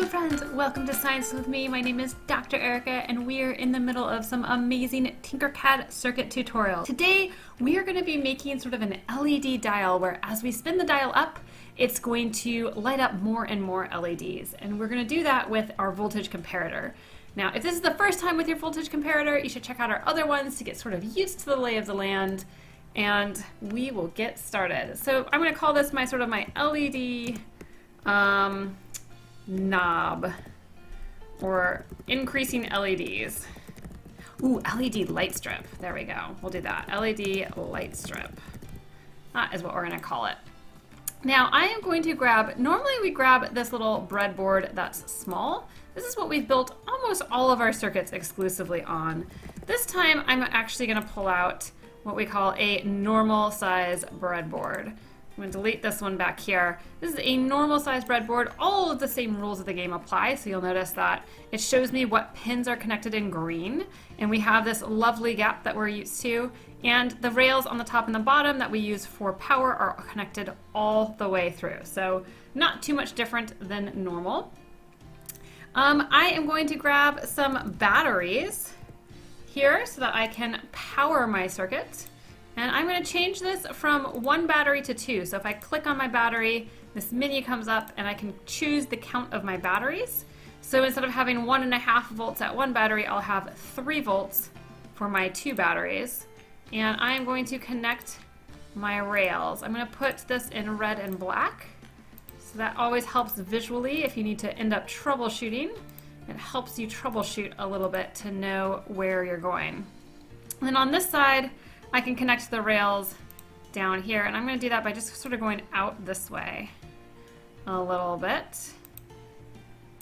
friends, welcome to Science with me. My name is Dr. Erica and we are in the middle of some amazing Tinkercad circuit tutorial. Today we are going to be making sort of an LED dial where as we spin the dial up, it's going to light up more and more LEDs. And we're going to do that with our voltage comparator. Now, if this is the first time with your voltage comparator, you should check out our other ones to get sort of used to the lay of the land. And we will get started. So I'm going to call this my sort of my LED knob, or increasing LEDs. Ooh, LED light strip. There we go. We'll do that. LED light strip. That is what we're going to call it. Now I am going to grab, normally we grab this little breadboard that's small. This is what we've built almost all of our circuits exclusively on. This time I'm actually going to pull out what we call a normal size breadboard. I'm going to delete this one back here. This is a normal size breadboard. All of the same rules of the game apply, so you'll notice that it shows me what pins are connected in green, and we have this lovely gap that we're used to, and the rails on the top and the bottom that we use for power are connected all the way through, so not too much different than normal. I am going to grab some batteries here so that I can power my circuit. And I'm going to change this from one battery to two. So if I click on my battery, this menu comes up and I can choose the count of my batteries. So instead of having 1.5 volts at one battery, I'll have 3 volts for my 2 batteries. And I'm going to connect my rails. I'm going to put this in red and black. So that always helps visually if you need to end up troubleshooting. It helps you troubleshoot a little bit to know where you're going. And then on this side, I can connect the rails down here, and I'm going to do that by just sort of going out this way a little bit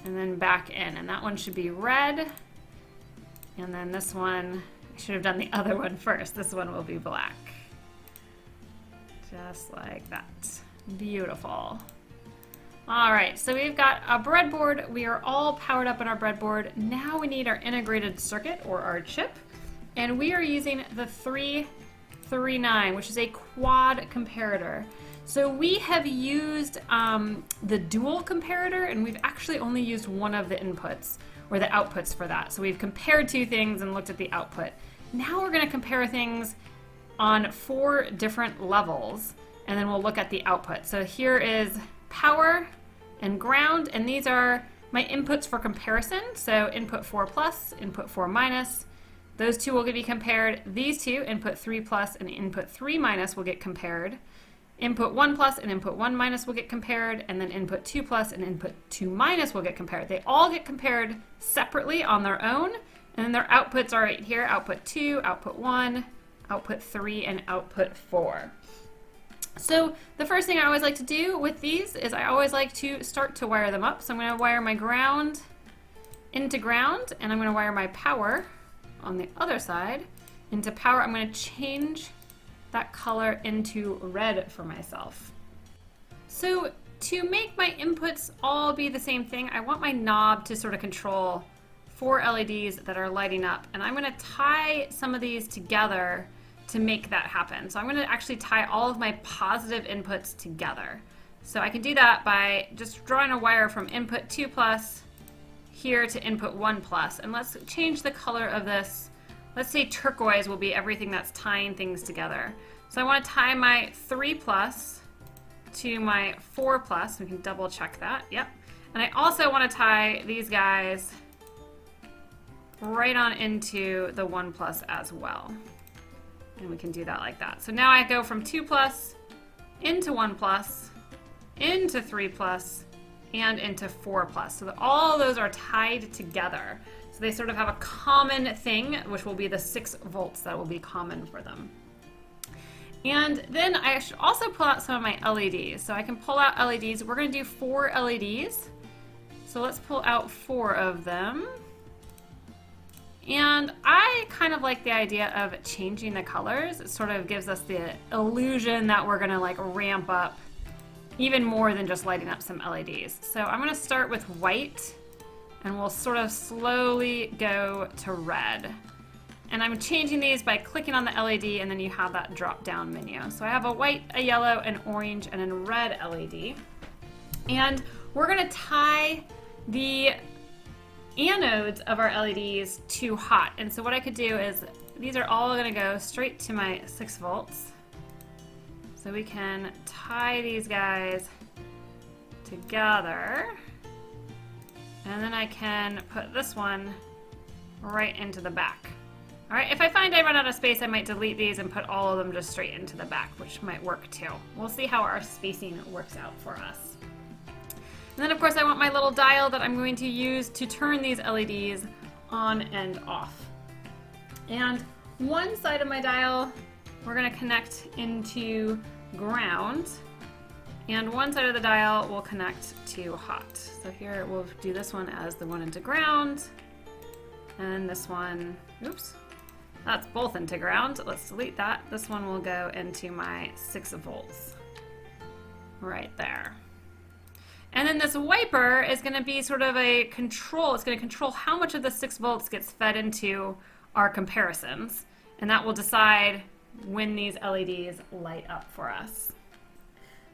and then back in, and that one should be red, and then this one, I should have done the other one first. This one will be black. Just like that. Beautiful. Alright, so we've got a breadboard. We are all powered up on our breadboard. Now we need our integrated circuit, or our chip. And we are using the 339, which is a quad comparator. So we have used the dual comparator, and we've actually only used one of the inputs, or the outputs for that. So we've compared 2 things and looked at the output. Now we're going to compare things on 4 different levels, and then we'll look at the output. So here is power and ground, and these are my inputs for comparison. So input 4 plus, input 4 minus. Those 2 will be compared. These 2, input 3 plus and input 3 minus, will get compared. Input 1 plus and input 1 minus will get compared, and then input 2 plus and input 2 minus will get compared. They all get compared separately on their own, and then their outputs are right here: output 2, output 1, output 3, and output 4. So the first thing I always like to do with these is I always like to start to wire them up. So I'm going to wire my ground into ground, and I'm going to wire my power on the other side into power. I'm going to change that color into red for myself. So to make my inputs all be the same thing, I want my knob to sort of control 4 LEDs that are lighting up, and I'm going to tie some of these together to make that happen. So I'm going to actually tie all of my positive inputs together. So I can do that by just drawing a wire from input 2 plus here to input 1 plus, and let's change the color of this. Let's say turquoise will be everything that's tying things together. So I want to tie my 3 plus to my 4 plus. We can double check that. Yep. And I also want to tie these guys right on into the 1 plus as well. And we can do that like that. So now I go from 2 plus into 1 plus into 3 plus and into 4 plus. So that all those are tied together. So they sort of have a common thing, which will be the 6 volts that will be common for them. And then I should also pull out some of my LEDs. So I can pull out LEDs. We're going to do 4 LEDs. So let's pull out 4 of them. And I kind of like the idea of changing the colors. It sort of gives us the illusion that we're going to like ramp up even more than just lighting up some LEDs. So I'm going to start with white, and we'll sort of slowly go to red. And I'm changing these by clicking on the LED, and then you have that drop down menu. So I have a white, a yellow, an orange, and a red LED. And we're going to tie the anodes of our LEDs too hot. And so what I could do is, these are all going to go straight to my 6 volts. So we can tie these guys together. And then I can put this one right into the back. All right, if I find I run out of space, I might delete these and put all of them just straight into the back, which might work too. We'll see how our spacing works out for us. And then of course I want my little dial that I'm going to use to turn these LEDs on and off. And one side of my dial we're going to connect into ground, and one side of the dial will connect to hot. So here we'll do this one as the one into ground, and this one, oops, that's both into ground. Let's delete that. This one will go into my 6 volts right there. And then this wiper is going to be sort of a control. It's going to control how much of the 6 volts gets fed into our comparisons, and that will decide when these LEDs light up for us.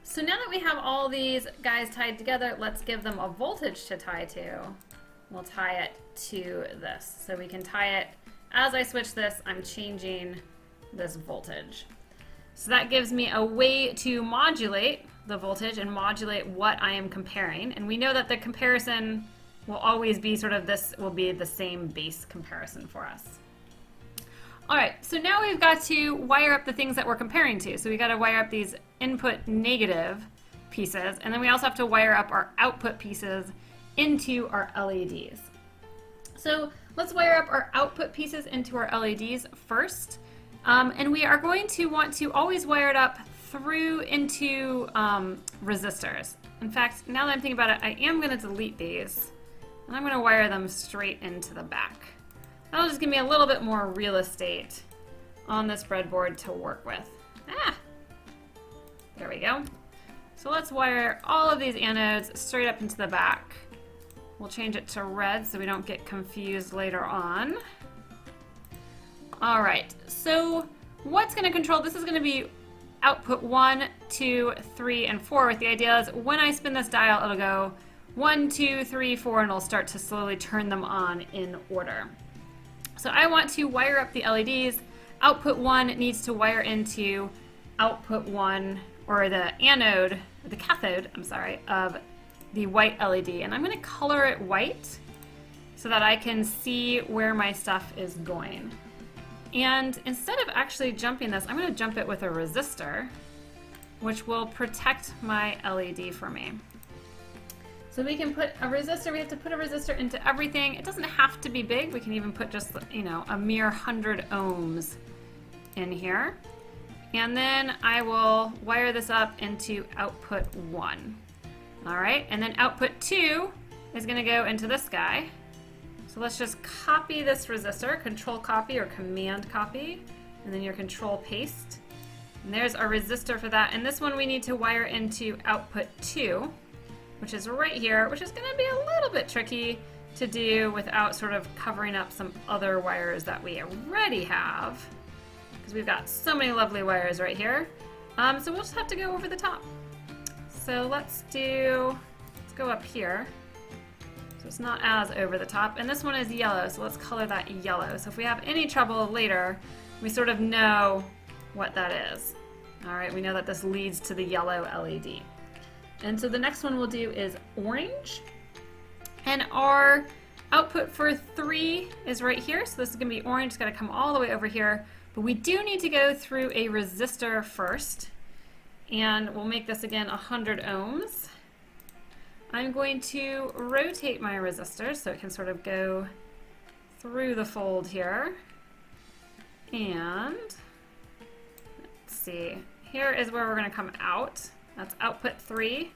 So now that we have all these guys tied together, let's give them a voltage to tie to. We'll tie it to this. So we can tie it, as I switch this, I'm changing this voltage. So that gives me a way to modulate the voltage and modulate what I am comparing. And we know that the comparison will always be sort of, this will be the same base comparison for us. All right, so now we've got to wire up the things that we're comparing to. So we got to wire up these input negative pieces, and then we also have to wire up our output pieces into our LEDs. So let's wire up our output pieces into our LEDs first. And we are going to want to always wire it up through into resistors. In fact, now that I'm thinking about it, I am going to delete these, and I'm going to wire them straight into the back. That'll just give me a little bit more real estate on this breadboard to work with. There we go. So let's wire all of these anodes straight up into the back. We'll change it to red so we don't get confused later on. All right, so what's going to control, this is going to be output 1, 2, 3, and 4, with the idea is when I spin this dial, it'll go 1, 2, 3, 4, and it'll start to slowly turn them on in order. So I want to wire up the LEDs. Output 1 needs to wire into output 1, or the anode, or the cathode, I'm sorry, of the white LED. And I'm going to color it white so that I can see where my stuff is going. And instead of actually jumping this, I'm going to jump it with a resistor, which will protect my LED for me. So we can put a resistor, we have to put a resistor into everything. It doesn't have to be big. We can even put just, you know, a mere 100 ohms in here. And then I will wire this up into output 1. All right, and then output 2 is going to go into this guy. So let's just copy this resistor, control copy or command copy, and then your control paste. And there's our resistor for that. And this one we need to wire into output 2, which is right here, which is going to be a little bit tricky to do without sort of covering up some other wires that we already have, because we've got so many lovely wires right here. So we'll just have to go over the top. So let's go up here. So it's not as over the top. And this one is yellow, so let's color that yellow. So if we have any trouble later, we sort of know what that is. All right, we know that this leads to the yellow LED. And so the next one we'll do is orange. And our output for 3 is right here. So this is going to be orange. It's got to come all the way over here. But we do need to go through a resistor first. And we'll make this again 100 ohms. I'm going to rotate my resistor so it can sort of go through the fold here. And let's see, here is where we're going to come out. That's output 3.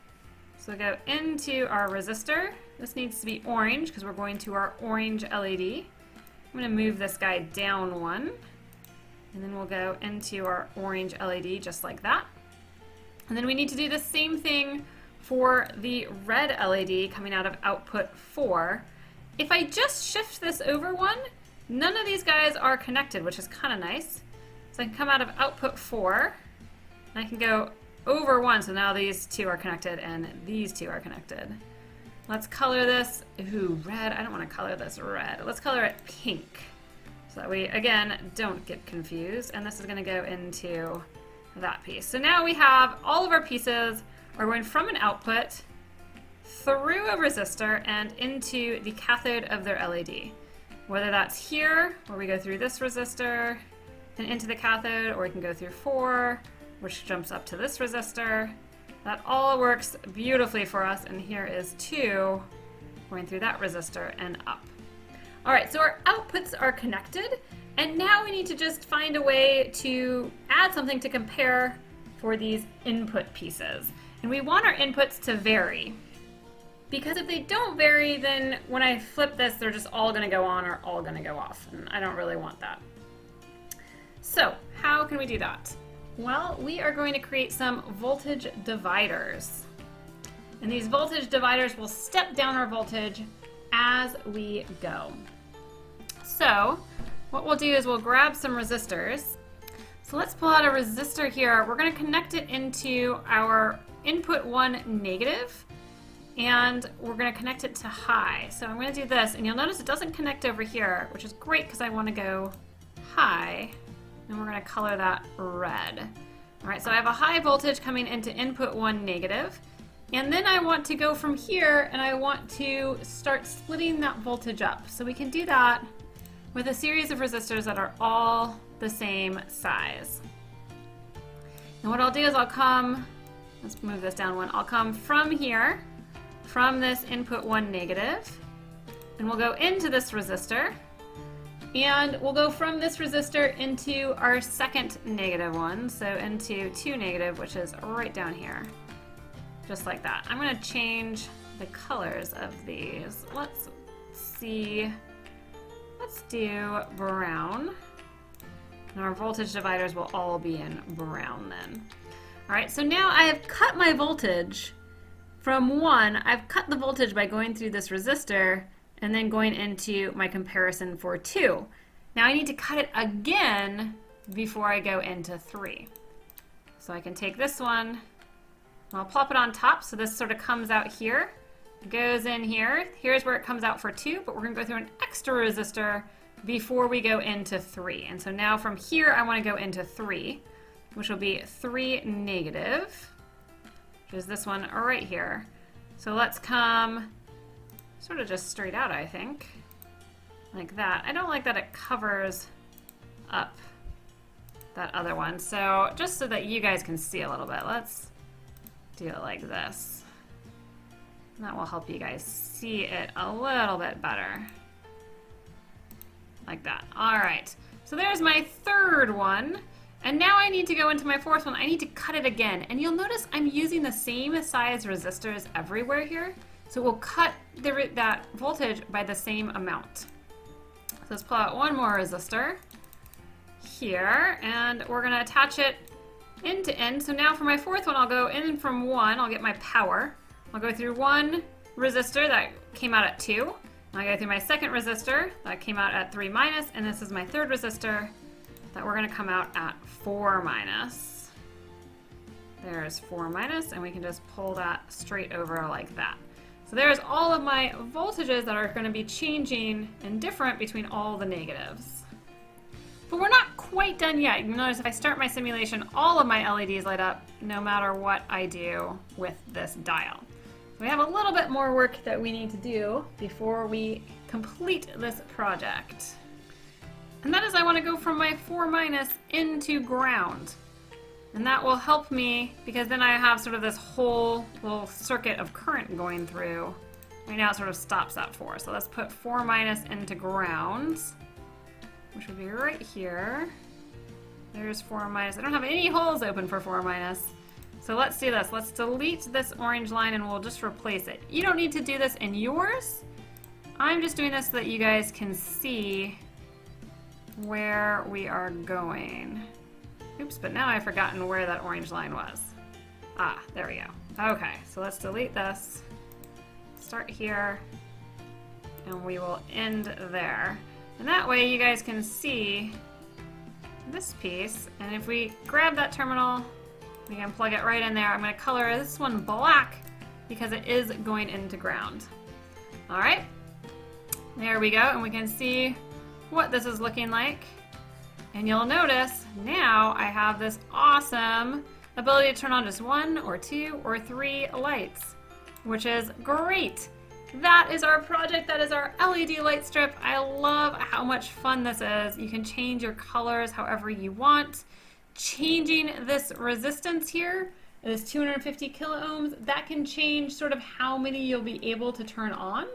So we go into our resistor. This needs to be orange because we're going to our orange LED. I'm going to move this guy down 1. And then we'll go into our orange LED just like that. And then we need to do the same thing for the red LED coming out of output 4. If I just shift this over 1, none of these guys are connected, which is kind of nice. So I can come out of output 4, and I can go over 1, so now these 2 are connected and these 2 are connected. Let's color this, ooh, red. I don't want to color this red. Let's color it pink. So that we, again, don't get confused. And this is going to go into that piece. So now we have all of our pieces are going from an output through a resistor and into the cathode of their LED. Whether that's here, where we go through this resistor and into the cathode, or we can go through 4, which jumps up to this resistor. That all works beautifully for us, and here is 2 going through that resistor and up. All right, so our outputs are connected, and now we need to just find a way to add something to compare for these input pieces. And we want our inputs to vary, because if they don't vary, then when I flip this, they're just all gonna go on or all gonna go off, and I don't really want that. So how can we do that? Well, we are going to create some voltage dividers. And these voltage dividers will step down our voltage as we go. So what we'll do is we'll grab some resistors. So let's pull out a resistor here. We're going to connect it into our input 1 negative, and we're going to connect it to high. So I'm going to do this, and you'll notice it doesn't connect over here, which is great because I want to go high. And we're going to color that red. All right, so I have a high voltage coming into input 1 negative. And then I want to go from here and I want to start splitting that voltage up. So we can do that with a series of resistors that are all the same size. And what I'll do is I'll come, let's move this down one, I'll come from here, from this input 1 negative, and we'll go into this resistor. And we'll go from this resistor into our second negative one, so into 2 negative, which is right down here. Just like that. I'm going to change the colors of these. Let's see. Let's do brown. And our voltage dividers will all be in brown then. All right, so now I have cut my voltage from 1. I've cut the voltage by going through this resistor and then going into my comparison for 2. Now I need to cut it again before I go into 3. So I can take this one, and I'll plop it on top so this sort of comes out here, goes in here. Here's where it comes out for 2, but we're going to go through an extra resistor before we go into 3. And so now from here I want to go into 3, which will be 3 negative, which is this one right here. So let's come sort of just straight out, I think, like that. I don't like that it covers up that other one. So just so that you guys can see a little bit, let's do it like this. And that will help you guys see it a little bit better. Like that. All right. So there's my third one. And now I need to go into my fourth one. I need to cut it again. And you'll notice I'm using the same size resistors everywhere here. So we'll cut that voltage by the same amount. So let's pull out one more resistor here, and we're going to attach it end to end. So now for my fourth one, I'll go in from 1. I'll get my power. I'll go through 1 resistor that came out at 2. I'll go through my second resistor that came out at 3 minus, and this is my third resistor that we're going to come out at 4 minus. There's 4 minus, and we can just pull that straight over like that. So there's all of my voltages that are going to be changing and different between all the negatives. But we're not quite done yet. You notice if I start my simulation, all of my LEDs light up no matter what I do with this dial. So we have a little bit more work that we need to do before we complete this project. And that is I want to go from my 4 minus into ground. And that will help me because then I have sort of this whole little circuit of current going through. Right now it sort of stops at 4. So let's put 4 minus into ground, which would be right here. There's 4 minus. I don't have any holes open for 4 minus. So let's do this. Let's delete this orange line and we'll just replace it. You don't need to do this in yours. I'm just doing this so that you guys can see where we are going. Oops, but now I've forgotten where that orange line was. Ah, there we go. Okay, so let's delete this. Start here, and we will end there. And that way you guys can see this piece, and if we grab that terminal, we can plug it right in there. I'm going to color this one black because it is going into ground. All right, there we go, and we can see what this is looking like. And you'll notice now I have this awesome ability to turn on just 1 or 2 or 3 lights, which is great. That is our project. That is our LED light strip. I love how much fun this is. You can change your colors however you want. Changing this resistance here is 250 kilo ohms. That can change sort of how many you'll be able to turn on.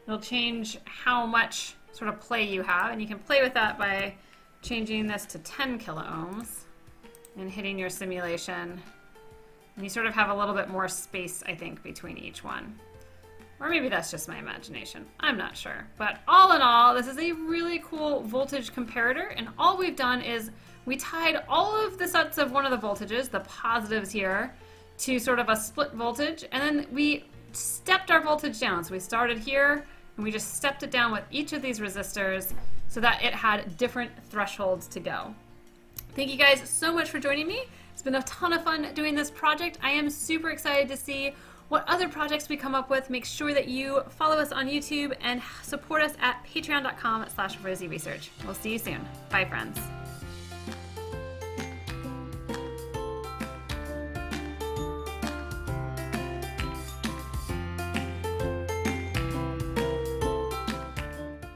It'll change how much sort of play you have, and you can play with that by changing this to 10 kilo ohms and hitting your simulation. And you sort of have a little bit more space, I think, between each one. Or maybe that's just my imagination. I'm not sure. But all in all, this is a really cool voltage comparator, and all we've done is we tied all of the sets of one of the voltages, the positives here, to sort of a split voltage, and then we stepped our voltage down. So we started here, and we just stepped it down with each of these resistors so that it had different thresholds to go. Thank you guys so much for joining me. It's been a ton of fun doing this project. I am super excited to see what other projects we come up with. Make sure that you follow us on YouTube and support us at patreon.com/RosieResearch. We'll see you soon. Bye, friends.